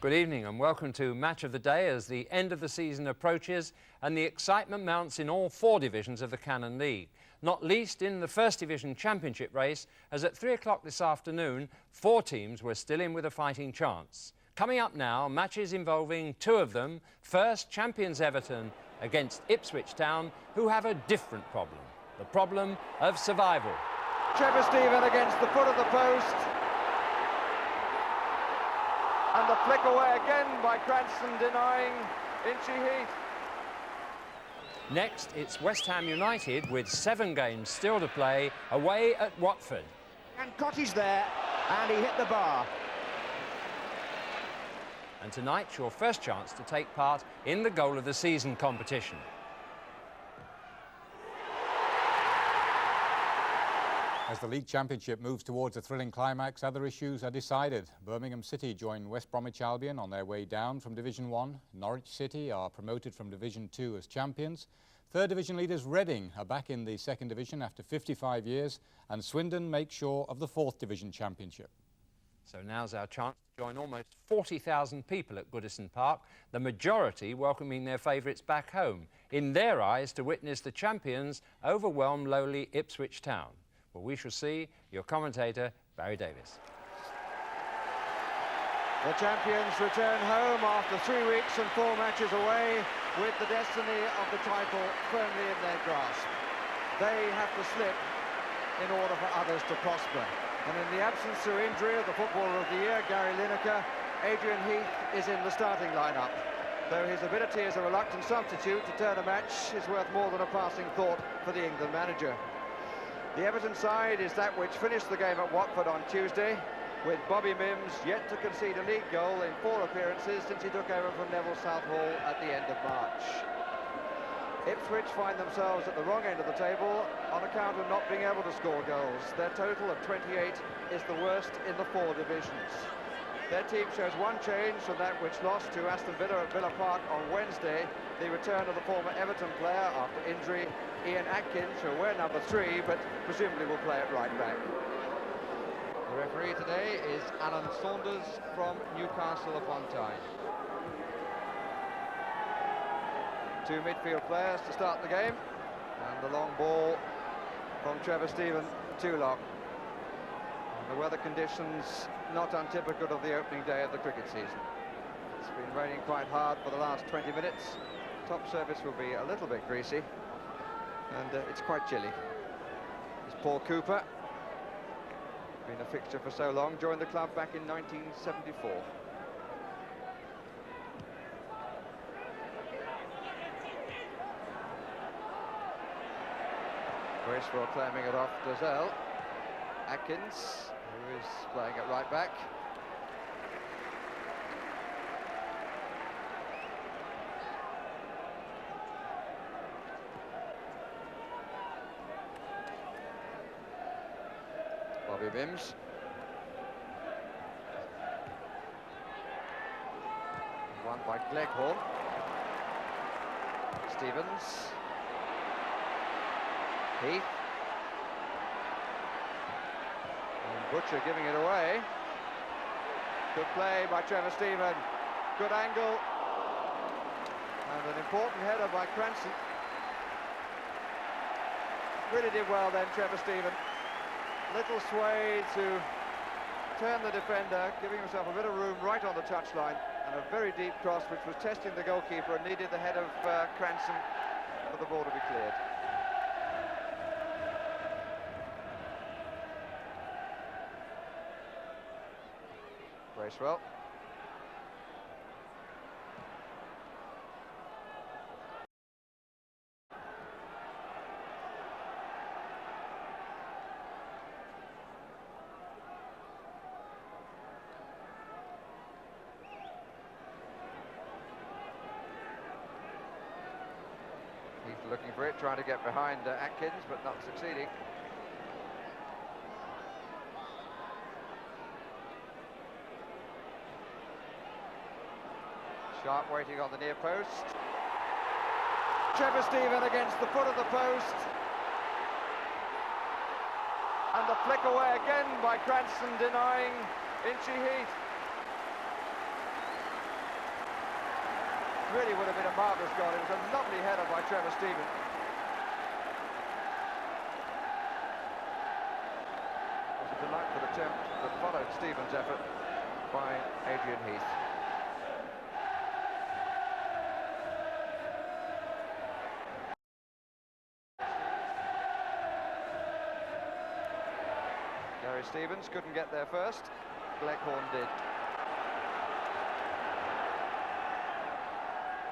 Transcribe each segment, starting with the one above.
Good evening and welcome to Match of the Day as the end of the season approaches and the excitement mounts in all four divisions of the Canon League, not least in the First Division Championship race, as at 3 o'clock this afternoon, 4 teams were still in with a fighting chance. Coming up now, matches involving 2 of them. First, champions Everton against Ipswich Town, who have a different problem, the problem of survival. Trevor Stephen against the foot of the post. And the flick away again by Cranston, denying Inchy Heath. Next, it's West Ham United with 7 games still to play away at Watford. And Cottage there, and he hit the bar. And tonight's your first chance to take part in the goal of the season competition. As the League Championship moves towards a thrilling climax, other issues are decided. Birmingham City join West Bromwich Albion on their way down from Division 1. Norwich City are promoted from Division 2 as champions. Third Division leaders Reading are back in the Second Division after 55 years. And Swindon make sure of the Fourth Division Championship. So now's our chance to join almost 40,000 people at Goodison Park, the majority welcoming their favourites back home, in their eyes to witness the champions overwhelm lowly Ipswich Town. Well, we shall see. Your commentator, Barry Davis. The champions return home after 3 weeks and 4 matches away, with the destiny of the title firmly in their grasp. They have to slip in order for others to prosper. And in the absence through injury of the Footballer of the Year, Gary Lineker, Adrian Heath is in the starting lineup. Though his ability as a reluctant substitute to turn a match is worth more than a passing thought for the England manager. The Everton side is that which finished the game at Watford on Tuesday, with Bobby Mims yet to concede a league goal in 4 appearances since he took over from Neville Southall at the end of March. Ipswich find themselves at the wrong end of the table on account of not being able to score goals. Their total of 28 is the worst in the 4 divisions. Their team shows one change from that which lost to Aston Villa at Villa Park on Wednesday, the return of the former Everton player after injury, Ian Atkins, who will wear number 3, but presumably will play at right back. The referee today is Alan Saunders from Newcastle upon Tyne. 2 midfield players to start the game, and the long ball from Trevor Stephen too long. And the weather conditions not untypical of the opening day of the cricket season. It's been raining quite hard for the last 20 minutes. Top surface will be a little bit greasy, and it's quite chilly. It's Paul Cooper, been a fixture for so long, joined the club back in 1974. Graceful claiming it off Dozell. Atkins, who is playing at right back. Bobby Mims. Won by Gleghorn. Stevens. Heath. And Butcher giving it away. Good play by Trevor Stephen. Good angle. And an important header by Cranston. Really did well then, Trevor Stephen. Little sway to turn the defender, giving himself a bit of room right on the touchline, and a very deep cross which was testing the goalkeeper and needed the head of Cranston for the ball to be cleared. Bracewell. Heath looking for it, trying to get behind Atkins, but not succeeding. Sharp waiting on the near post. Trevor Stephen against the foot of the post. And the flick away again by Cranston, denying Inchy Heath. really would have been a marvellous goal. It was a lovely header by Trevor Stevens. It was a delightful attempt that followed Stevens' effort by Adrian Heath. Gary Stevens couldn't get there first. Gleckhorn did.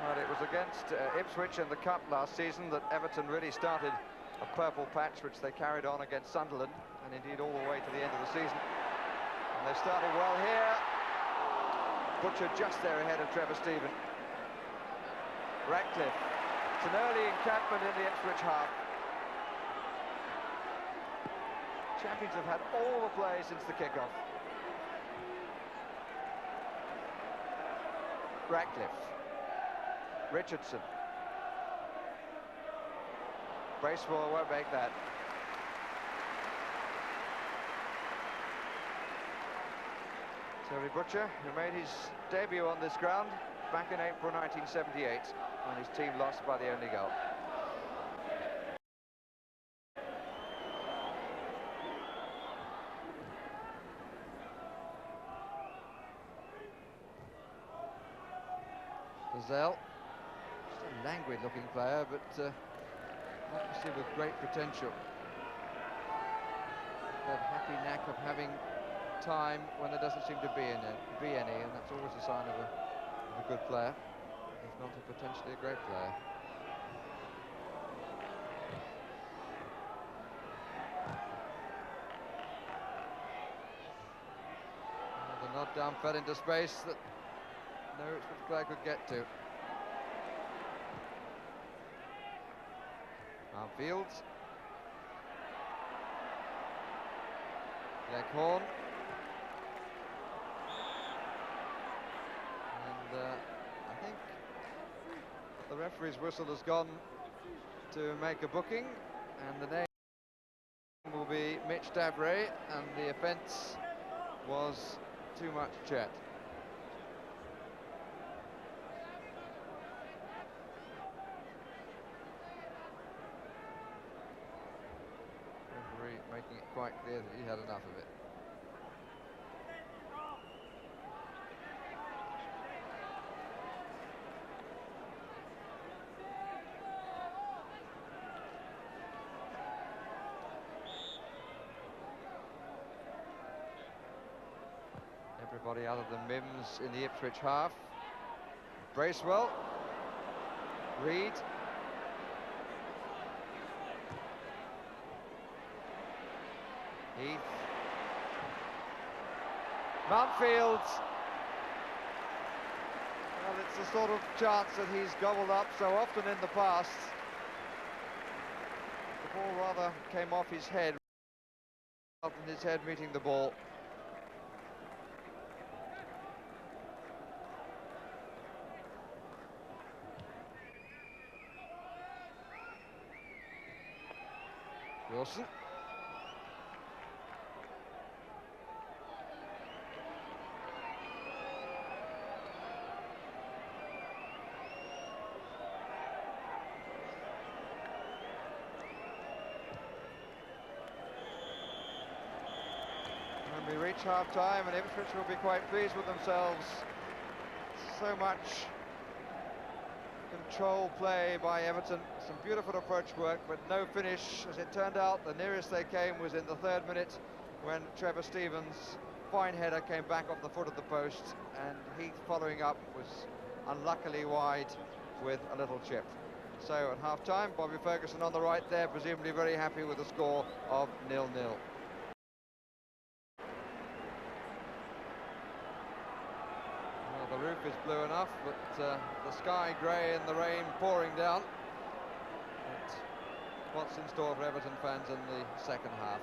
Well, it was against Ipswich in the Cup last season that Everton really started a purple patch, which they carried on against Sunderland, and indeed all the way to the end of the season. And they started well here. Butcher just there ahead of Trevor Stevens. Ratcliffe. It's an early encampment in the Ipswich half. Champions have had all the play since the kickoff. Ratcliffe. Richardson. Bracewell won't make that. Terry Butcher, who made his debut on this ground back in April 1978, when his team lost by the only goal. Gazelle, just a languid-looking player, but obviously with great potential. That happy knack of having time when there doesn't seem to be any, and that's always a sign of a good player, if not potentially a great player. The nod down fed into space that no Ipswich player could get to. Fields. Gleckhorn. And I think the referee's whistle has gone to make a booking, and the name will be Mitch Davray, and the offence was too much chat. Referee making it quite clear that he had enough of it. Everybody other than Mims in the Ipswich half. Bracewell. Reed. Heath. Mountfield. Well, it's the sort of chance that he's gobbled up so often in the past. The ball rather came off his head rather than his head meeting the ball. Wilson. When we reach half-time, and Ipswich will be quite pleased with themselves. So much control play by Everton, some beautiful approach work, but no finish. As it turned out, the nearest they came was in the 3rd minute, when Trevor Stevens' fine header came back off the foot of the post, and Heath following up was unluckily wide with a little chip. So at half-time, Bobby Ferguson on the right there, presumably very happy with the score of 0-0. The roof is blue enough, but the sky grey and the rain pouring down. But what's in store for Everton fans in the second half?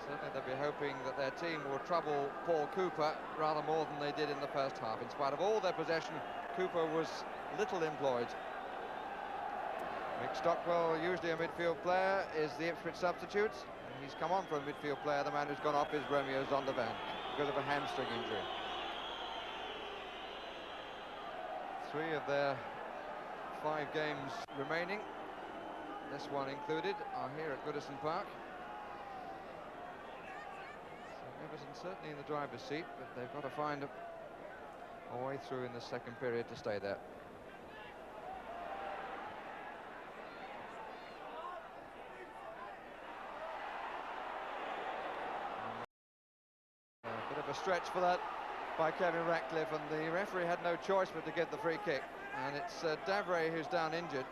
Certainly they'll be hoping that their team will trouble Paul Cooper rather more than they did in the first half. In spite of all their possession, Cooper was little employed. Mick Stockwell, usually a midfield player, is the Ipswich substitute. And he's come on for a midfield player. The man who's gone off is Romeo Zondervan because of a hamstring injury. 3 of their 5 games remaining, this one included, are here at Goodison Park. So Everton certainly in the driver's seat, but they've got to find a way through in the second period to stay there. A bit of a stretch for that by Kevin Ratcliffe, and the referee had no choice but to give the free kick. And it's Davray who's down injured.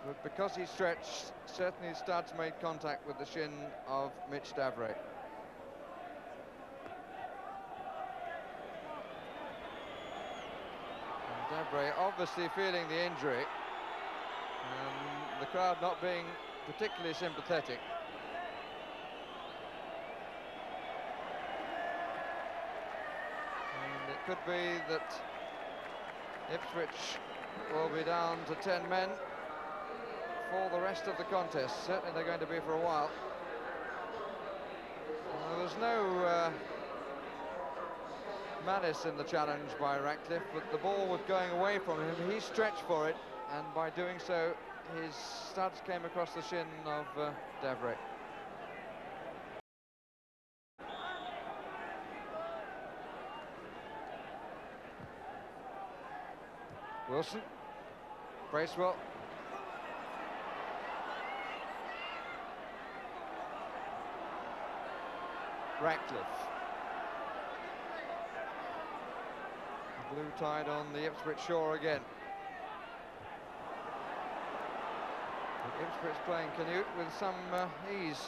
But because he stretched, certainly Studs made contact with the shin of Mitch Davray. And Davray obviously feeling the injury, and the crowd not being particularly sympathetic. And it could be that Ipswich will be down to 10 men for the rest of the contest. Certainly they're going to be for a while. There was no malice in the challenge by Ratcliffe, but the ball was going away from him. He stretched for it, and by doing so, his studs came across the shin of Davray. Wilson, Bracewell. Ratcliffe. The blue tide on the Ipswich shore again. But Ipswich playing Canute with some ease.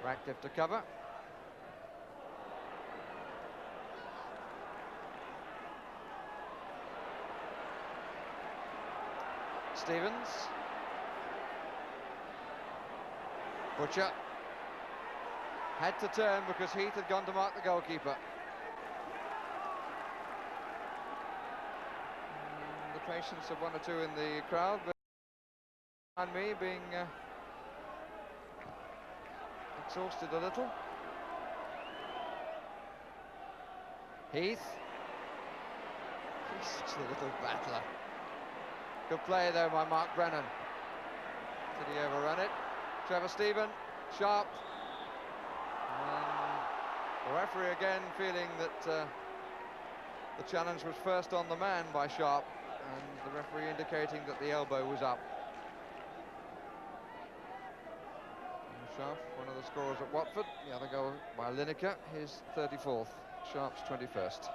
Ratcliffe to cover. Stevens. Butcher had to turn because Heath had gone to mark the goalkeeper. The patience of 1 or 2 in the crowd, but behind me being exhausted a little. Heath. He's such a little battler. Good play though by Mark Brennan. Did he overrun it? Trevor Stephen, Sharp. And the referee again feeling that the challenge was first on the man by Sharp, and the referee indicating that the elbow was up. And Sharp, one of the scorers at Watford, the other goal by Lineker, his 34th, Sharp's 21st.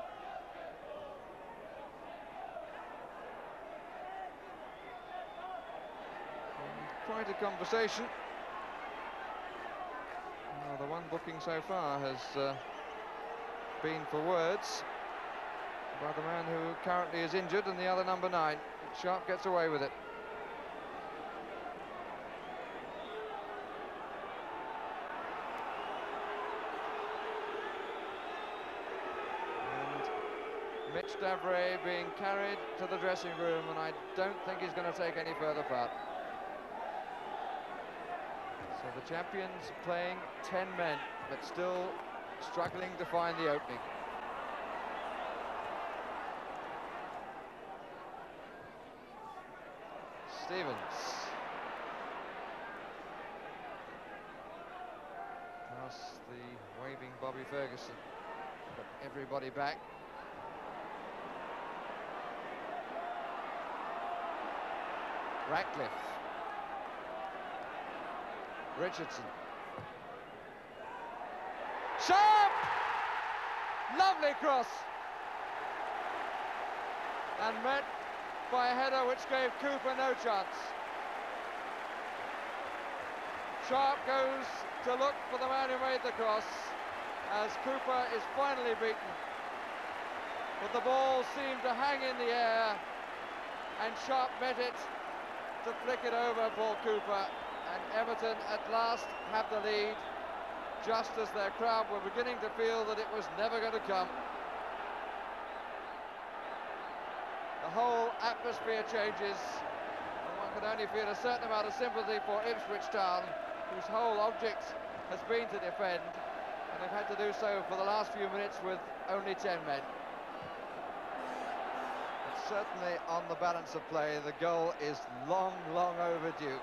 Quite a conversation. Well, the one booking so far has been for words by the man who currently is injured, and the other number 9. Sharp gets away with it. And Mitch Davray being carried to the dressing room, and I don't think he's going to take any further part. So the champions playing 10 men, but still struggling to find the opening. Stevens. Past the waving Bobby Ferguson. Got everybody back. Ratcliffe. Richardson. Sharp! Lovely cross. And met by a header which gave Cooper no chance. Sharp goes to look for the man who made the cross as Cooper is finally beaten. But the ball seemed to hang in the air, and Sharp met it to flick it over for Cooper. And Everton at last have the lead, just as their crowd were beginning to feel that it was never going to come. The whole atmosphere changes, and one can only feel a certain amount of sympathy for Ipswich Town whose whole object has been to defend, and they've had to do so for the last few minutes with only 10 men. But certainly on the balance of play, the goal is long, long overdue.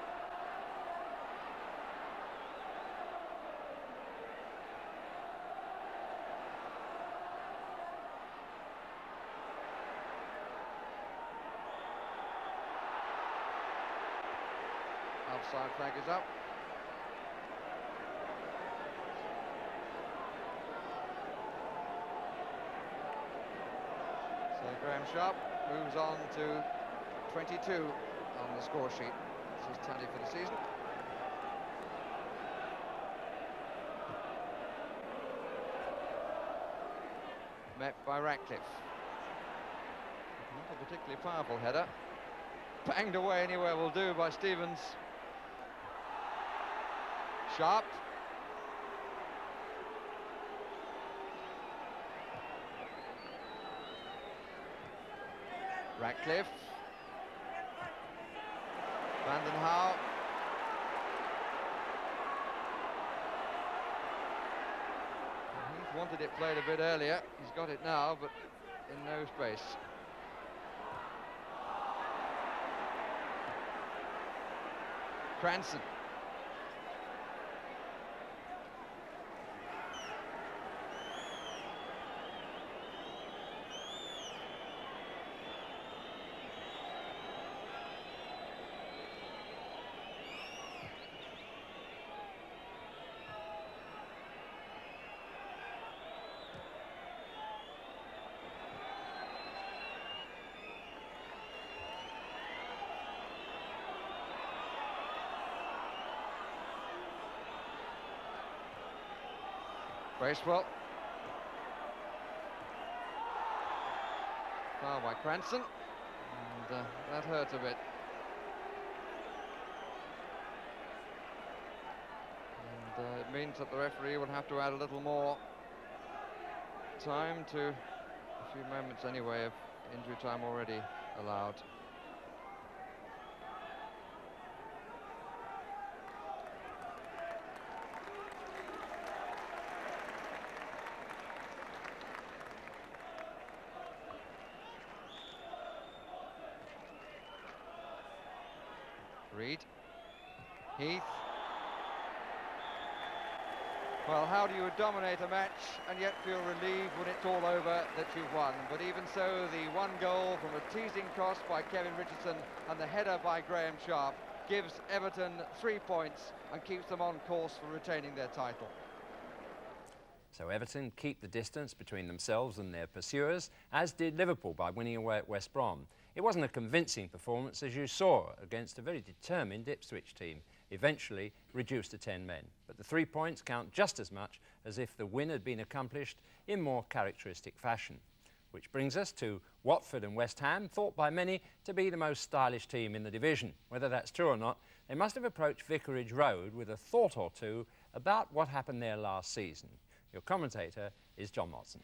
Offside flag is up. So Graham Sharp moves on to 22 on the score sheet. This is tally for the season. Met by Ratcliffe. Not a particularly powerful header. Banged away anywhere will do by Stevens. Sharp. Ratcliffe. Vanden Hauwe. He's wanted it played a bit earlier. He's got it now, but in no space. Cranston. Bracewell. Foul by Cranston, and that hurt a bit. And it means that the referee will have to add a little more time to a few moments anyway of injury time already allowed. Reed. Heath. Well, how do you dominate a match and yet feel relieved when it's all over that you've won? But even so, the one goal from a teasing cross by Kevin Richardson and the header by Graham Sharp gives Everton 3 points and keeps them on course for retaining their title. So Everton keep the distance between themselves and their pursuers, as did Liverpool by winning away at West Brom. It wasn't a convincing performance, as you saw, against a very determined Ipswich team, eventually reduced to 10 men. But the 3 points count just as much as if the win had been accomplished in more characteristic fashion. Which brings us to Watford and West Ham, thought by many to be the most stylish team in the division. Whether that's true or not, they must have approached Vicarage Road with a thought or two about what happened there last season. Your commentator is John Watson.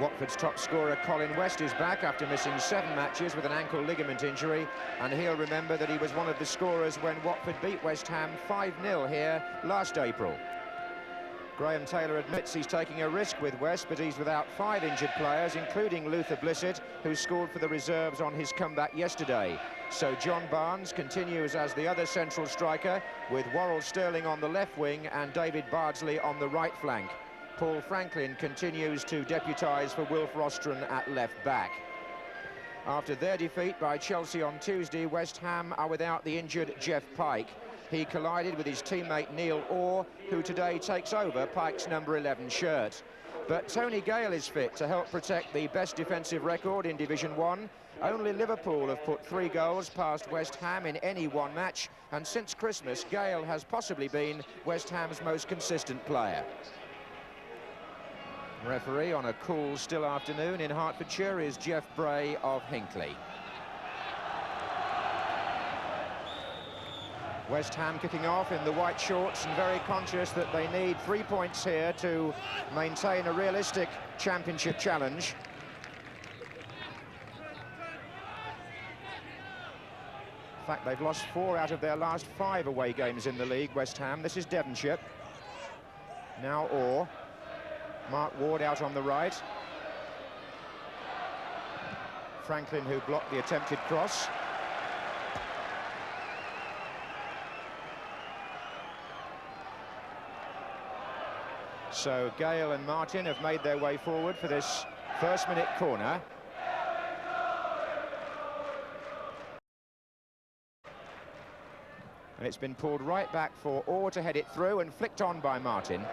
Watford's top scorer Colin West is back after missing 7 matches with an ankle ligament injury, and he'll remember that he was one of the scorers when Watford beat West Ham 5-0 here last April. Graham Taylor admits he's taking a risk with West, but he's without 5 injured players, including Luther Blissett, who scored for the reserves on his comeback yesterday. So John Barnes continues as the other central striker, with Worrell Sterling on the left wing and David Bardsley on the right flank. Paul Franklin continues to deputise for Wilf Rostron at left back. After their defeat by Chelsea on Tuesday, West Ham are without the injured Jeff Pike. He collided with his teammate Neil Orr, who today takes over Pike's number 11 shirt. But Tony Gale is fit to help protect the best defensive record in Division 1. Only Liverpool have put 3 goals past West Ham in any one match, and since Christmas, Gale has possibly been West Ham's most consistent player. Referee on a cool, still afternoon in Hertfordshire is Jeff Bray of Hinckley. West Ham kicking off in the white shorts and very conscious that they need 3 points here to maintain a realistic championship challenge. In fact, they've lost 4 out of their last 5 away games in the league, West Ham. This is Devonshire. Now Orr. Mark Ward out on the right. Franklin, who blocked the attempted cross. So Gale and Martin have made their way forward for this first-minute corner. And it's been pulled right back for Orr to head it through and flicked on by Martin,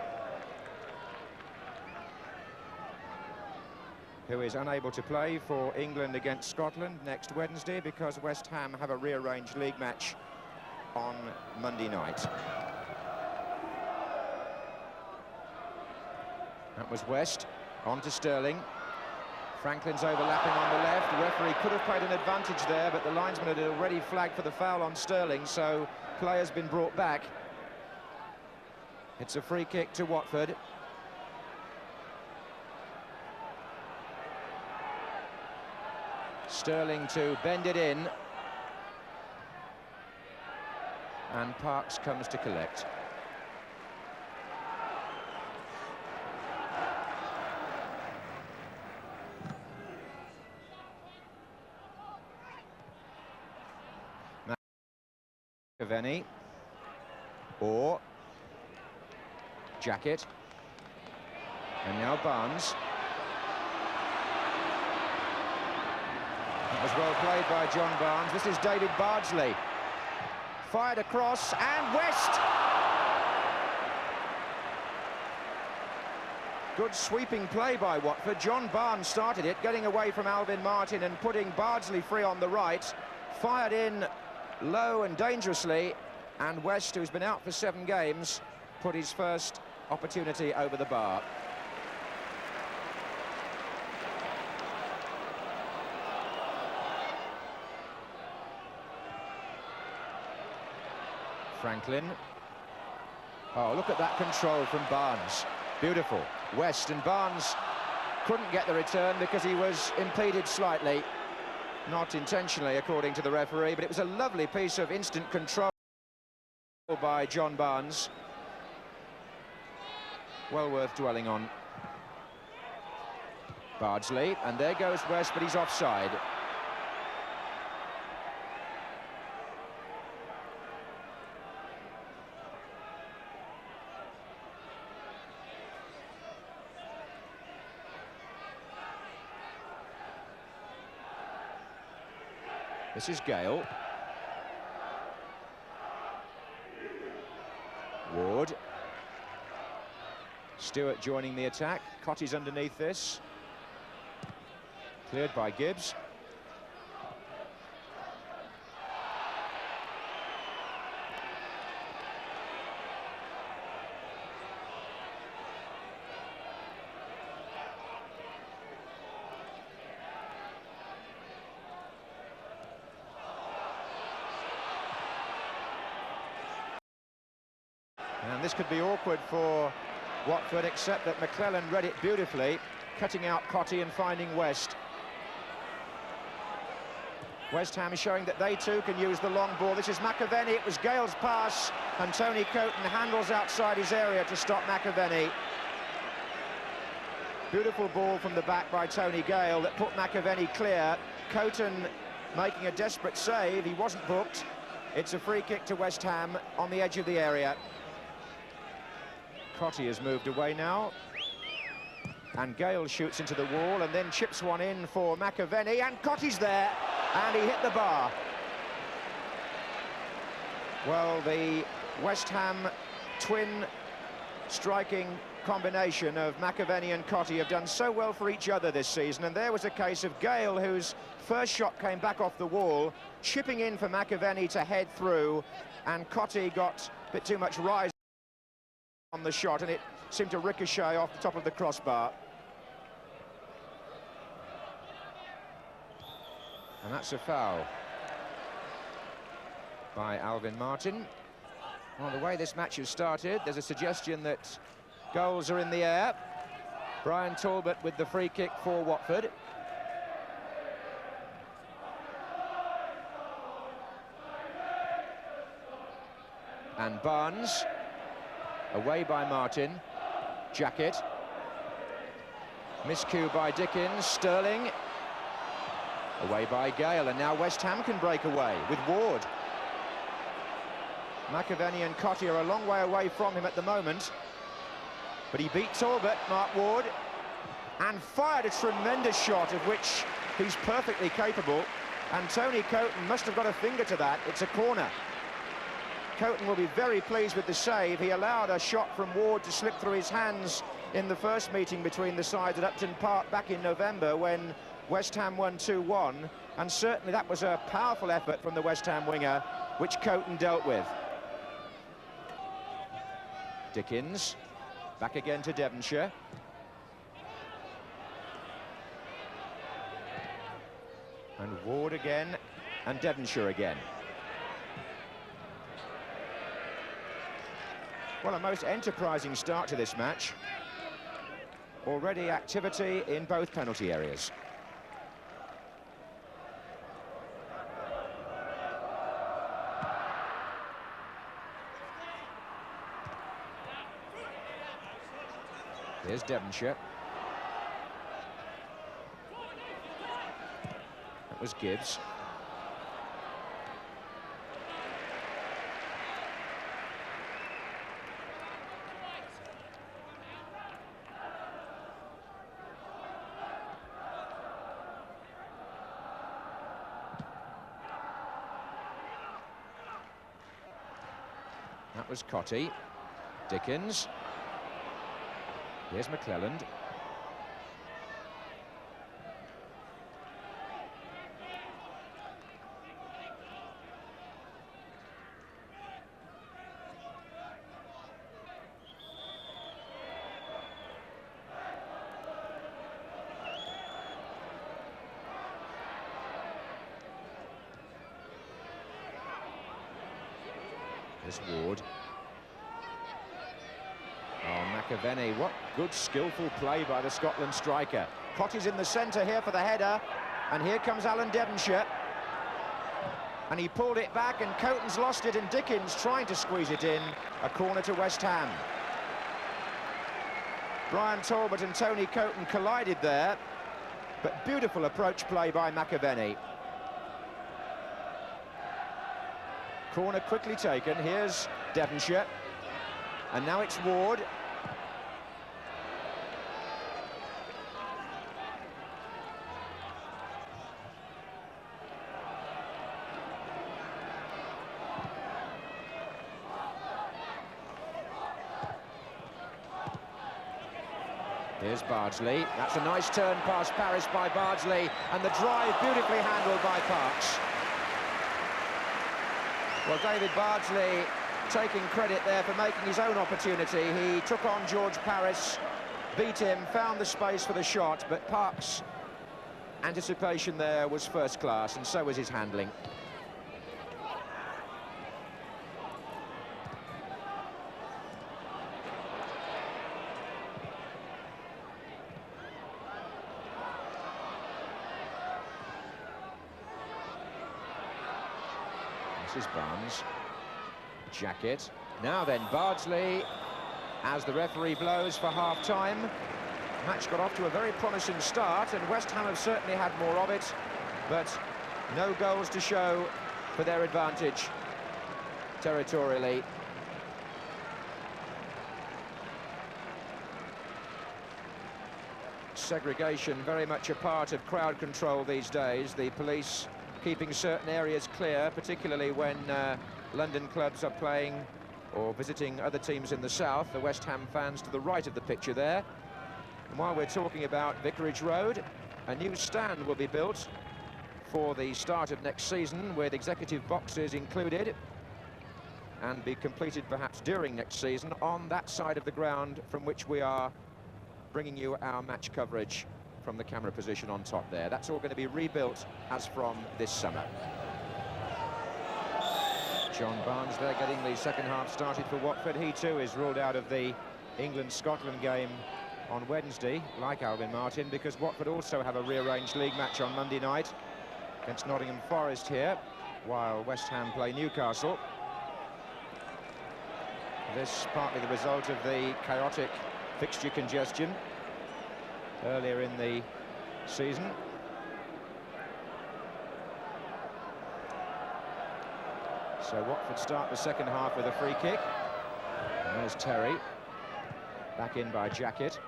who is unable to play for England against Scotland next Wednesday because West Ham have a rearranged league match on Monday night. That was West, on to Sterling. Franklin's overlapping on the left. The referee could have played an advantage there, but the linesman had already flagged for the foul on Sterling, so play has been brought back. It's a free kick to Watford. Sterling to bend it in. And Parks comes to collect. Cavani, or Jacket, and now Barnes. That was well played by John Barnes. This is David Bardsley. Fired across, and West! Good sweeping play by Watford. John Barnes started it, getting away from Alvin Martin and putting Bardsley free on the right. Fired in low and dangerously, and West, who's been out for 7 games, put his first opportunity over the bar. Franklin. Oh, look at that control from Barnes. Beautiful. West, and Barnes couldn't get the return because he was impeded slightly. Not intentionally, according to the referee, but it was a lovely piece of instant control by John Barnes. Well worth dwelling on. Bardsley, and there goes West, but he's offside. This is Gale. Ward. Stewart joining the attack. Cotty's underneath this. Cleared by Gibbs. And this could be awkward for Watford, except that McClellan read it beautifully, cutting out Cotty and finding West. West Ham is showing that they too can use the long ball. This is McAvenny. It was Gale's pass, and Tony Coton handles outside his area to stop McAvenny. Beautiful ball from the back by Tony Gale that put McAvenny clear. Coton making a desperate save. He wasn't booked. It's a free kick to West Ham on the edge of the area. Cotty has moved away now, and Gale shoots into the wall and then chips one in for McAvenny, and Cotty's there, and he hit the bar. Well, the West Ham twin striking combination of McAvenny and Cotty have done so well for each other this season, and there was a case of Gale, whose first shot came back off the wall, chipping in for McAvenny to head through, and Cotty got a bit too much rise on the shot, and it seemed to ricochet off the top of the crossbar. And that's a foul by Alvin Martin. Well, the way this match has started, there's a suggestion that goals are in the air. Brian Talbot with the free kick for Watford. and Barnes. Away by Martin. Jacket. Miscue by Dickens. Sterling. Away by Gale, and now West Ham can break away with Ward. McAvenny and Cotty are a long way away from him at the moment. But he beat Talbot, Mark Ward, and fired a tremendous shot of which he's perfectly capable. And Tony Coton must have got a finger to that. It's a corner. Coton will be very pleased with the save. He allowed a shot from Ward to slip through his hands in the first meeting between the sides at Upton Park back in November when West Ham won 2-1, and certainly that was a powerful effort from the West Ham winger, which Coton dealt with. Dickens, back again to Devonshire. And Ward again, and Devonshire again. Well, a most enterprising start to this match. Already activity in both penalty areas. Here's Devonshire. That was Gibbs. That was Cotty. Dickens. Here's McClelland. Here's Ward. McAvenny, what good skillful play by the Scotland striker. Cotty's in the centre here for the header, and here comes Alan Devonshire, and he pulled it back, and Coton's lost it, and Dickens trying to squeeze it in. A corner to West Ham. Brian Talbot and Tony Coton collided there, but beautiful approach play by McAvenny. Corner quickly taken. Here's Devonshire, and now it's Ward. Here's Bardsley. That's a nice turn past Paris by Bardsley, and the drive beautifully handled by Parks. Well, David Bardsley taking credit there for making his own opportunity. He took on George Paris, beat him, found the space for the shot, but Parks' anticipation there was first class, and so was his handling. This is Barnes. Jacket. Now then, Bardsley, as the referee blows for half-time. Match got off to a very promising start, and West Ham have certainly had more of it, but no goals to show for their advantage territorially. Segregation very much a part of crowd control these days. The police keeping certain areas clear, particularly when London clubs are playing or visiting other teams in the south. The West Ham fans to the right of the picture there. And while we're talking about Vicarage Road, a new stand will be built for the start of next season, with executive boxes included, and be completed perhaps during next season on that side of the ground from which we are bringing you our match coverage from the camera position on top there. That's all going to be rebuilt as from this summer. John Barnes there getting the second half started for Watford. He too is ruled out of the England-Scotland game on Wednesday, like Alvin Martin, because Watford also have a rearranged league match on Monday night against Nottingham Forest here, while West Ham play Newcastle. This partly the result of the chaotic fixture congestion earlier in the season. So Watford start the second half with a free kick. And there's Terry, back in by Jacket.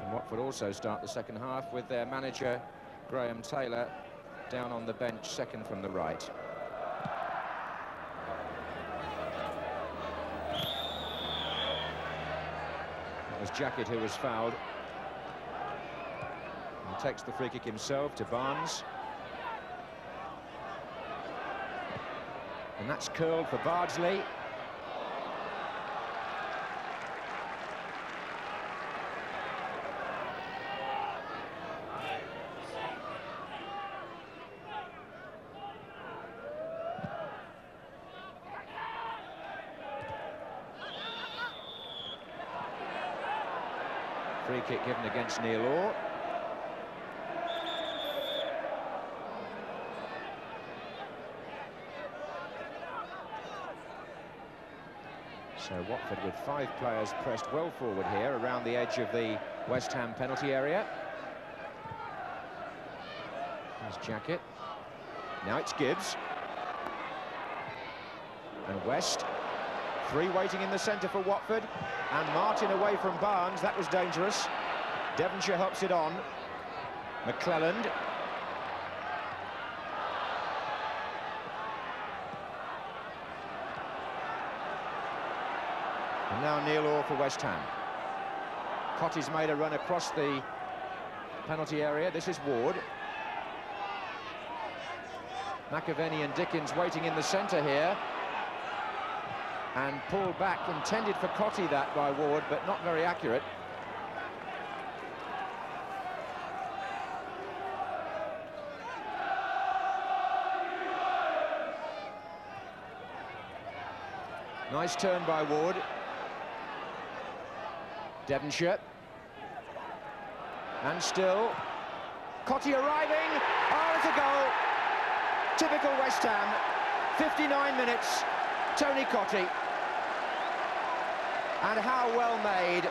And Watford also start the second half with their manager, Graham Taylor, down on the bench, second from the right. That was Jacket who was fouled. And takes the free kick himself to Barnes. And that's curled for Bardsley. Free kick given against Neil Orr. So Watford with 5 players pressed well forward here around the edge of the West Ham penalty area. There's Jacket. Now it's Gibbs. And West. 3 waiting in the centre for Watford. And Martin away from Barnes. That was dangerous. Devonshire helps it on. McClelland. And now Neil Orr for West Ham. Cotty's made a run across the penalty area. This is Ward. McAvenny and Dickens waiting in the centre here. And pulled back, intended for Cotty that by Ward, but not very accurate. Nice turn by Ward. Devonshire. And still. Cotty arriving. Oh, it's a goal. Typical West Ham. 59 minutes. Tony Cotty. And how well made,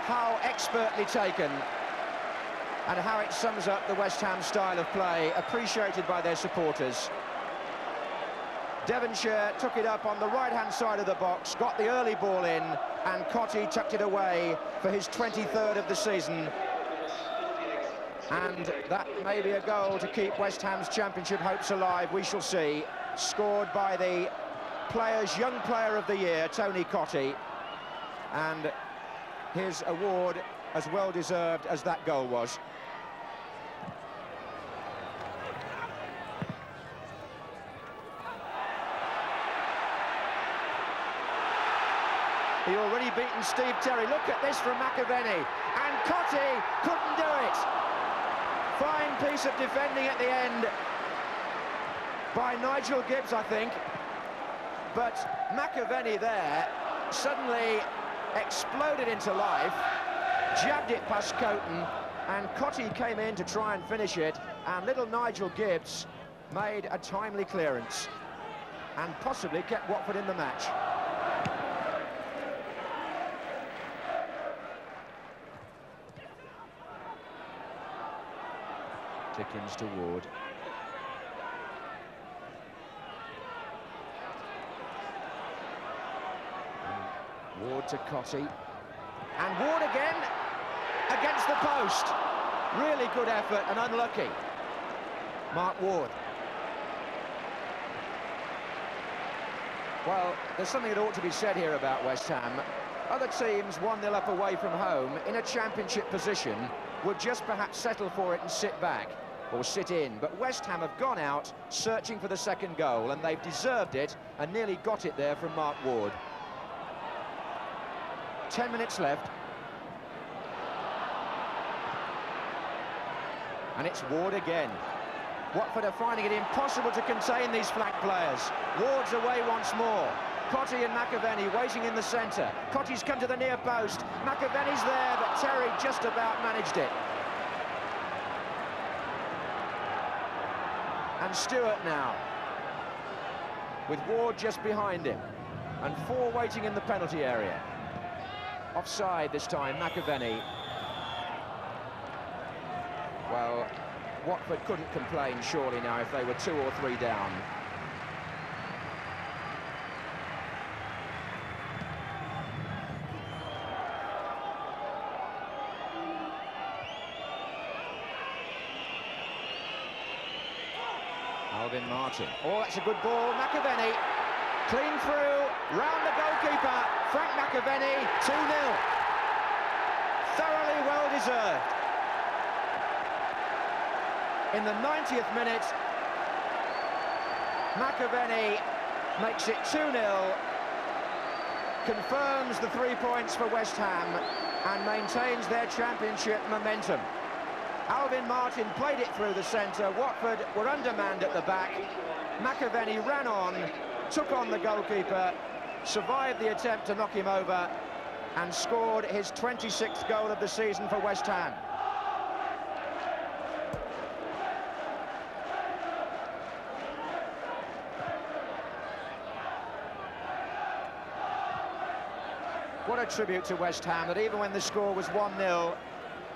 how expertly taken, and how it sums up the West Ham style of play, appreciated by their supporters. Devonshire took it up on the right-hand side of the box, got the early ball in, and Cotty tucked it away for his 23rd of the season. And that may be a goal to keep West Ham's championship hopes alive, we shall see. Scored by the Young Player of the Year, Tony Cotty. And his award as well deserved as that goal was. He already beaten Steve Terry. Look at this from McAvenny. And Cotty couldn't do it. Fine piece of defending at the end by Nigel Gibbs, I think. But McAvenny there suddenly exploded into life, jabbed it past Coton, and Cotty came in to try and finish it, and little Nigel Gibbs made a timely clearance and possibly kept Watford in the match. Dickens to Ward. Ward to Cotty. And Ward again against the post. Really good effort and unlucky. Mark Ward. Well, there's something that ought to be said here about West Ham. Other teams 1-0 up away from home in a championship position would just perhaps settle for it and sit back or sit in. But West Ham have gone out searching for the second goal, and they've deserved it and nearly got it there from Mark Ward. 10 minutes left. And it's Ward again. Watford are finding it impossible to contain these flank players. Ward's away once more. Cotty and McAvenny waiting in the centre. Cotty's come to the near post. McAvenny's there, but Terry just about managed it. And Stewart now, with Ward just behind him, and 4 waiting in the penalty area. Offside this time, McAvenny. Well, Watford couldn't complain surely now if they were 2 or 3 down. Alvin Martin. Oh, that's a good ball. McAvenny. Clean through. Round the goalkeeper. Frank McAvenny. 2-0. Thoroughly well deserved. In the 90th minute, McAvenny makes it 2-0. Confirms the 3 points for West Ham and maintains their championship momentum. Alvin Martin played it through the centre. Watford were undermanned at the back. McAvenny ran on, took on the goalkeeper, survived the attempt to knock him over, and scored his 26th goal of the season for West Ham. What a tribute to West Ham, that even when the score was 1-0,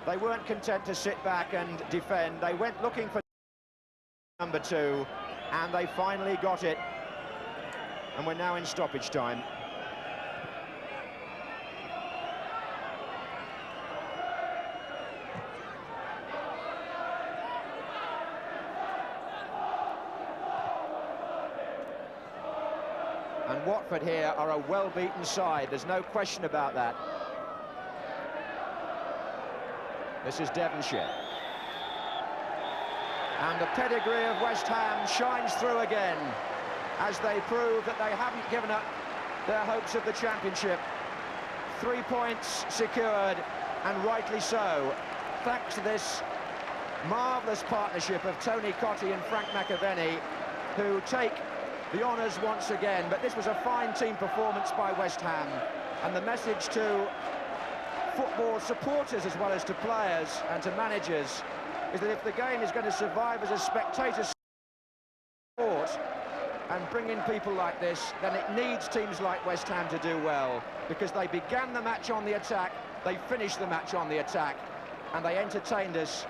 they weren't content to sit back and defend. They went looking for number 2, and they finally got it. And we're now in stoppage time. And Watford here are a well-beaten side. There's no question about that. This is Devonshire. And the pedigree of West Ham shines through again as they prove that they haven't given up their hopes of the championship. 3 points secured, and rightly so, thanks to this marvellous partnership of Tony Cottee and Frank McAvenny, who take the honours once again. But this was a fine team performance by West Ham, and the message to football supporters as well as to players and to managers is that if the game is going to survive as a spectator sport and bring in people like this, then it needs teams like West Ham to do well, because they began the match on the attack, they finished the match on the attack, and they entertained us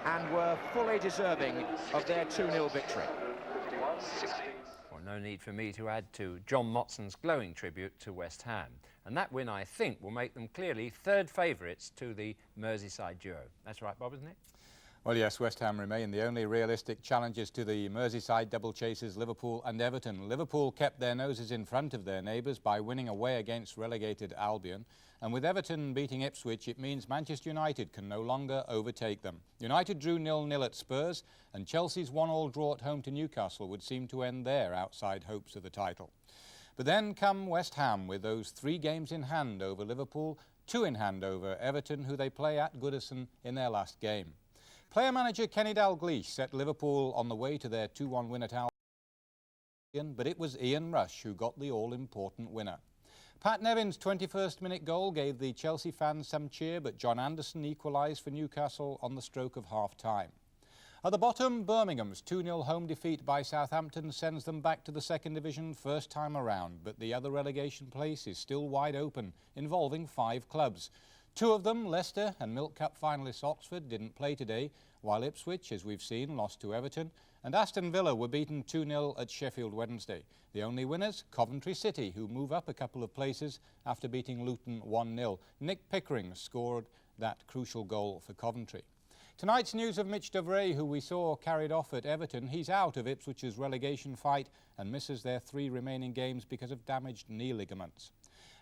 and were fully deserving of their 2-0 victory. Well, no need for me to add to John Motson's glowing tribute to West Ham. And that win, I think, will make them clearly third favourites to the Merseyside duo. That's right, Bob, isn't it? Well, yes, West Ham remain the only realistic challengers to the Merseyside double chasers Liverpool and Everton. Liverpool kept their noses in front of their neighbours by winning away against relegated Albion. And with Everton beating Ipswich, it means Manchester United can no longer overtake them. United drew 0-0 at Spurs, and Chelsea's 1-1 draw at home to Newcastle would seem to end their outside hopes of the title. But then come West Ham with those 3 games in hand over Liverpool, 2 in hand over Everton, who they play at Goodison in their last game. Player-manager Kenny Dalglish set Liverpool on the way to their 2-1 win at Albion, but it was Ian Rush who got the all-important winner. Pat Nevin's 21st minute goal gave the Chelsea fans some cheer, but John Anderson equalised for Newcastle on the stroke of half-time. At the bottom, Birmingham's 2-0 home defeat by Southampton sends them back to the second division first time around, but the other relegation place is still wide open, involving 5 clubs. 2 of them, Leicester and Milk Cup finalists Oxford, didn't play today, while Ipswich, as we've seen, lost to Everton, and Aston Villa were beaten 2-0 at Sheffield Wednesday. The only winners, Coventry City, who move up a couple of places after beating Luton 1-0. Nick Pickering scored that crucial goal for Coventry. Tonight's news of Mitch Devray, who we saw carried off at Everton. He's out of Ipswich's relegation fight and misses their 3 remaining games because of damaged knee ligaments.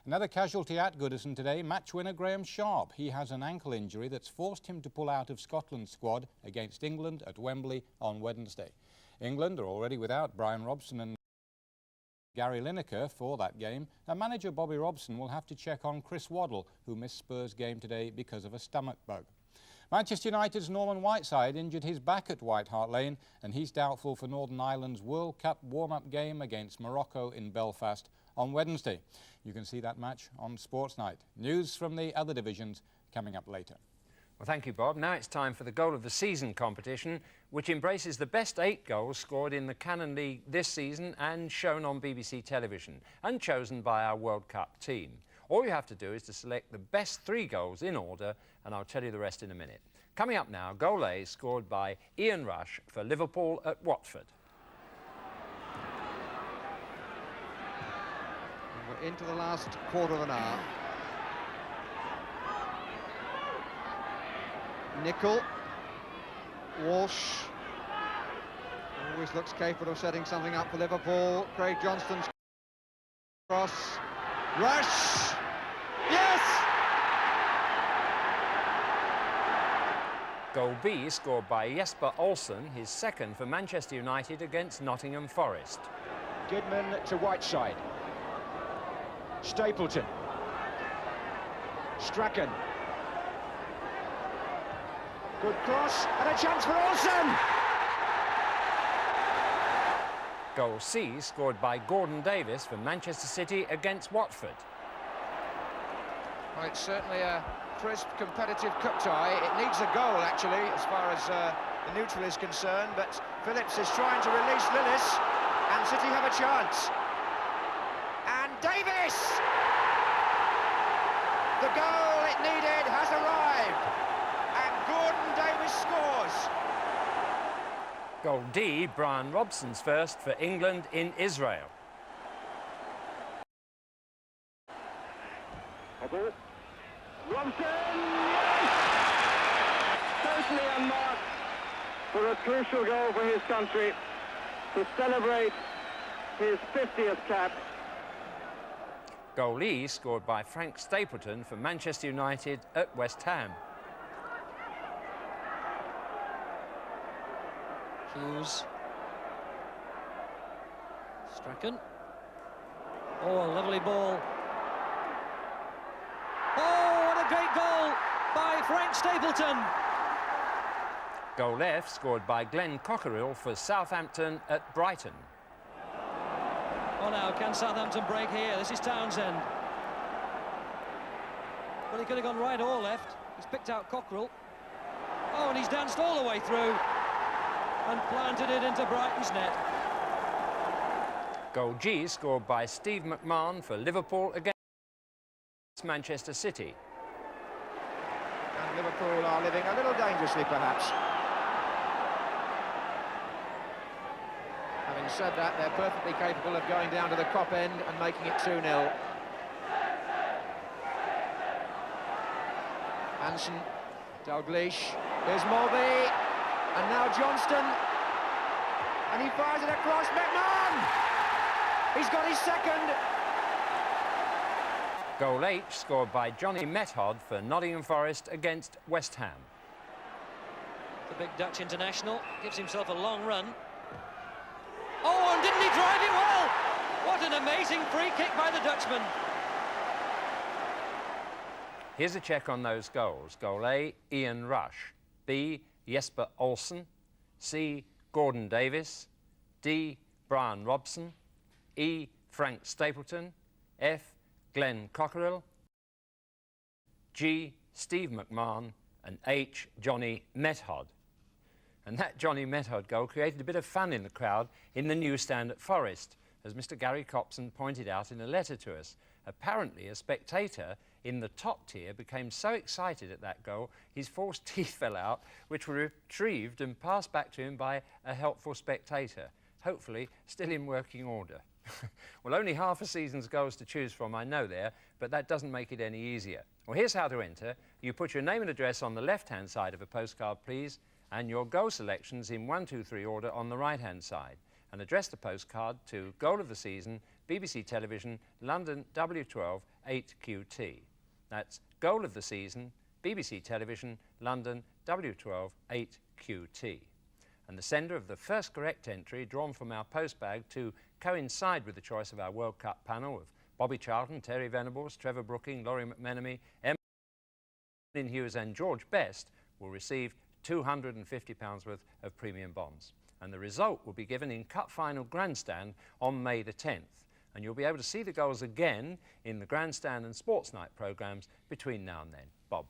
Another casualty at Goodison today, match winner Graham Sharp. He has an ankle injury that's forced him to pull out of Scotland's squad against England at Wembley on Wednesday. England are already without Brian Robson and Gary Lineker for that game, and manager Bobby Robson will have to check on Chris Waddle, who missed Spurs' game today because of a stomach bug. Manchester United's Norman Whiteside injured his back at White Hart Lane, and he's doubtful for Northern Ireland's World Cup warm-up game against Morocco in Belfast on Wednesday. You can see that match on Sports Night. News from the other divisions coming up later. Well, thank you, Bob. Now it's time for the Goal of the Season competition, which embraces the best 8 goals scored in the Canon League this season and shown on BBC television and chosen by our World Cup team. All you have to do is to select the best 3 goals in order, and I'll tell you the rest in a minute. Coming up now, goal A scored by Ian Rush for Liverpool at Watford. We're into the last quarter of an hour. Nicol, Walsh, always looks capable of setting something up for Liverpool. Craig Johnston's cross, Rush, yes! Goal B scored by Jesper Olsen, his second for Manchester United against Nottingham Forest. Goodman to Whiteside. Stapleton. Strachan. Good cross and a chance for Olsen. Goal C scored by Gordon Davis for Manchester City against Watford. Well, it's certainly a crisp, competitive cup tie. It needs a goal, actually, as far as the neutral is concerned, but Phillips is trying to release Lillis, and City have a chance. And Davis! The goal it needed has arrived, and Gordon Davis scores. Goal D, Brian Robson's first for England in Israel. Robson, yes! Totally unmarked for a crucial goal for his country to celebrate his 50th cap. Goal E scored by Frank Stapleton for Manchester United at West Ham. Hughes. Strachan. Oh, a lovely ball. Oh, what a great goal by Frank Stapleton. Goal F scored by Glenn Cockerill for Southampton at Brighton. Oh, now, can Southampton break here? This is Townsend. Well, he could have gone right or left. He's picked out Cockerell. Oh, and he's danced all the way through and planted it into Brighton's net. Goal G scored by Steve McMahon for Liverpool against Manchester City. And Liverpool are living a little dangerously, perhaps. Having said that, they're perfectly capable of going down to the Kop end and making it 2-0. Hansen, Dalglish, here's Mulvey, and now Johnston, and he fires it across. McMahon! He's got his second. Goal H scored by Johnny Method for Nottingham Forest against West Ham. The big Dutch international gives himself a long run. Oh, and didn't he drive it well? What an amazing free kick by the Dutchman. Here's a check on those goals. Goal A, Ian Rush. B, Jesper Olsen. C, Gordon Davis. D, Brian Robson. E, Frank Stapleton. F, Glenn Cockerill. G, Steve McMahon. And H, Johnny Method. And that Johnny Method goal created a bit of fun in the crowd in the new stand at Forest, as Mr. Gary Copson pointed out in a letter to us. Apparently, a spectator in the top tier became so excited at that goal, his false teeth fell out, which were retrieved and passed back to him by a helpful spectator, hopefully still in working order. Well, only half a season's goals to choose from, I know there, but that doesn't make it any easier. Well, here's how to enter. You put your name and address on the left-hand side of a postcard, please, and your goal selections in 1, 2, 3 order on the right-hand side, and address the postcard to Goal of the Season, BBC Television, London W12 8QT. That's Goal of the Season, BBC Television, London W12 8QT. And the sender of the first correct entry drawn from our postbag to coincide with the choice of our World Cup panel of Bobby Charlton, Terry Venables, Trevor Brooking, Laurie McMenemy, Emma Hughes and George Best will receive £250 worth of premium bonds. And the result will be given in Cup Final Grandstand on May the 10th. And you'll be able to see the goals again in the Grandstand and Sports Night programmes between now and then. Bob.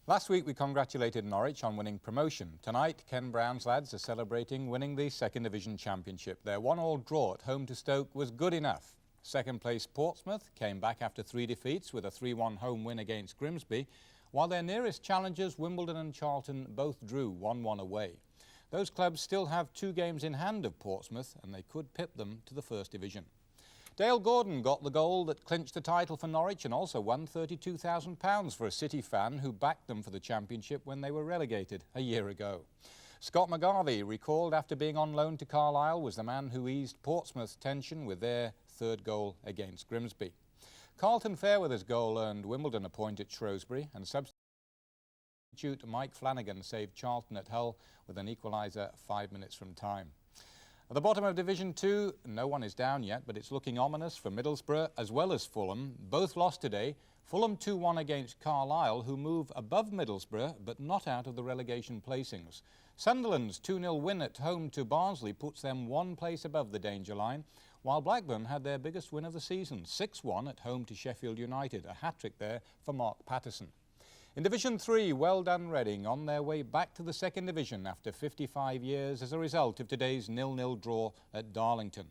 Last week we congratulated Norwich on winning promotion. Tonight, Ken Brown's lads are celebrating winning the Second Division Championship. Their 1-1 draw at home to Stoke was good enough. Second place Portsmouth came back after 3 defeats with a 3-1 home win against Grimsby, while their nearest challengers, Wimbledon and Charlton, both drew 1-1 away. Those clubs still have 2 games in hand of Portsmouth, and they could pip them to the First Division. Dale Gordon got the goal that clinched the title for Norwich and also won £32,000 for a City fan who backed them for the championship when they were relegated a year ago. Scott McGarvey, recalled after being on loan to Carlisle, was the man who eased Portsmouth's tension with their 3rd goal against Grimsby. Carlton Fairweather's goal earned Wimbledon a point at Shrewsbury, and substitute Mike Flanagan saved Charlton at Hull with an equaliser 5 minutes from time. At the bottom of Division 2, no one is down yet, but it's looking ominous for Middlesbrough as well as Fulham. Both lost today. Fulham 2-1 against Carlisle, who move above Middlesbrough but not out of the relegation placings. Sunderland's 2-0 win at home to Barnsley puts them 1 place above the danger line, while Blackburn had their biggest win of the season, 6-1 at home to Sheffield United, a hat-trick there for Mark Patterson. In Division 3, well done Reading, on their way back to the Second Division after 55 years as a result of today's 0-0 draw at Darlington.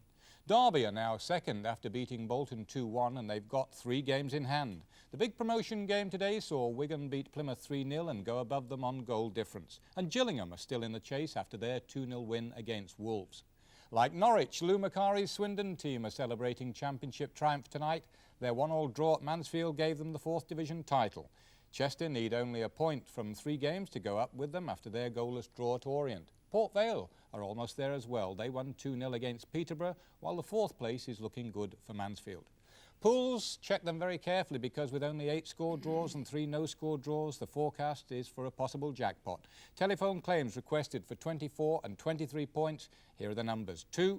Derby are now second after beating Bolton 2-1, and they've got 3 games in hand. The big promotion game today saw Wigan beat Plymouth 3-0 and go above them on goal difference. And Gillingham are still in the chase after their 2-0 win against Wolves. Like Norwich, Lou Macari's Swindon team are celebrating championship triumph tonight. Their 1-1 draw at Mansfield gave them the 4th Division title. Chester need only a point from 3 games to go up with them after their goalless draw at Orient. Port Vale are almost there as well. They won 2-0 against Peterborough, while the 4th place is looking good for Mansfield. Pools, check them very carefully because with only 8 score draws and 3 no-score draws, the forecast is for a possible jackpot. Telephone claims requested for 24 and 23 points. Here are the numbers: 2,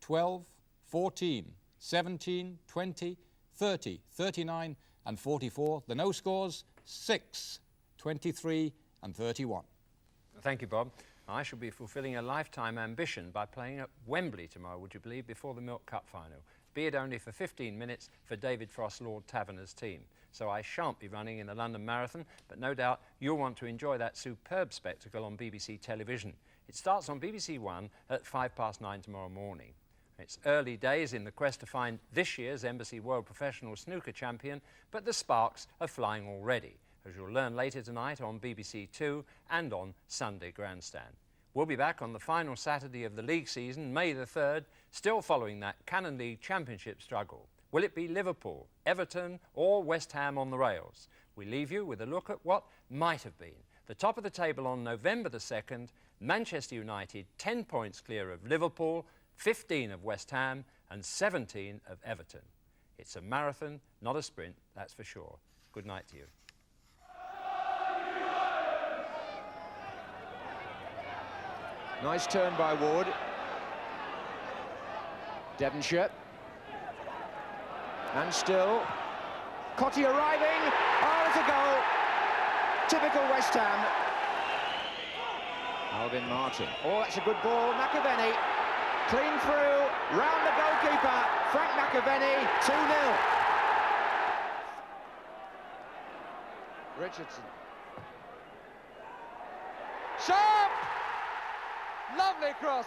12, 14, 17, 20, 30, 39 and 44. The no scores: 6, 23 and 31. Thank you, Bob. I shall be fulfilling a lifetime ambition by playing at Wembley tomorrow, would you believe, before the Milk Cup final. Be it only for 15 minutes for David Frost's Lord Taverner's team. So I shan't be running in the London Marathon, but no doubt you'll want to enjoy that superb spectacle on BBC television. It starts on BBC One at 9:05 tomorrow morning. It's early days in the quest to find this year's Embassy World Professional Snooker Champion, but the sparks are flying already, as you'll learn later tonight on BBC Two and on Sunday Grandstand. We'll be back on the final Saturday of the league season, May the 3rd, still following that Canon League Championship struggle. Will it be Liverpool, Everton or West Ham on the rails? We leave you with a look at what might have been. The top of the table on November the 2nd, Manchester United 10 points clear of Liverpool, 15 of West Ham and 17 of Everton. It's a marathon, not a sprint, that's for sure. Good night to you. Nice turn by Ward. Devonshire. And still. Cotty arriving. Oh, it's a goal. Typical West Ham. Alvin Martin. Oh, that's a good ball. McAvenny. Clean through. Round the goalkeeper. Frank McAvenny. 2-0. Richardson. Sharp! Lovely cross.